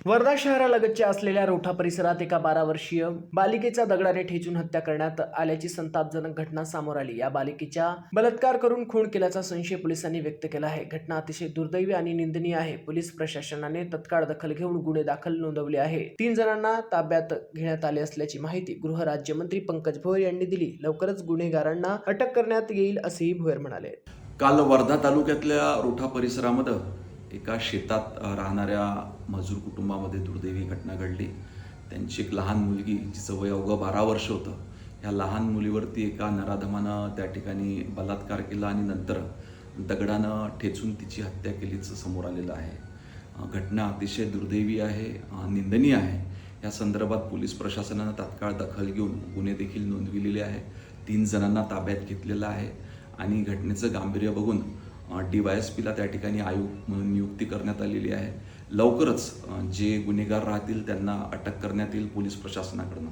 वर्धा शहरालगतच्या असलेल्या रोठा परिसरात एका 12 वर्षीय बालिकेचा दगडाने ठेचून हत्या करण्यात आल्याची संतापजनक घटना समोर आली। या बालिकेचा बलात्कार करून खून केल्याचा संशय पोलिसांनी व्यक्त केला आहे। घटना अतिशय दुर्दैवी आणि निंदनीय आहे। पोलीस प्रशासनाने तत्काळ दखल घेऊन गुन्हे दाखल नोंदवले आहे। 3 जणांना ताब्यात घेण्यात आले असल्याची माहिती गृहराज्यमंत्री पंकज भोयर यांनी दिली। लवकरच गुन्हेगारांना अटक करण्यात येईल असेही भोयर म्हणाले। काल वर्धा तालुक्यातल्या रोठा परिसरामध्ये एका शेतात राहणाऱ्या मजूर कुटुंबामध्ये दुर्दैवी घटना घडली। त्यांची एक लहान मुलगी जिचं वय अवघं 12 वर्ष होतं। ह्या लहान मुलीवरती एका नराधमानं त्या ठिकाणी बलात्कार केला आणि नंतर दगडानं ठेचून तिची हत्या केल्याचं समोर आलेलं आहे। घटना अतिशय दुर्दैवी आहे, निंदनीय आहे। या संदर्भात पोलीस प्रशासनानं तात्काळ दखल घेऊन गुन्हे देखील नोंदविलेले आहे। 3 जणांना ताब्यात घेतलेलं आहे आणि घटनेचं गांभीर्य बघून DYSPला त्या ठिकाणी आयुक्त म्हणून नियुक्ती करण्यात आलेली आहे। लवकरच जे गुन्हेगार राहतील त्यांना अटक करण्यात येईल पोलीस प्रशासनाकडून।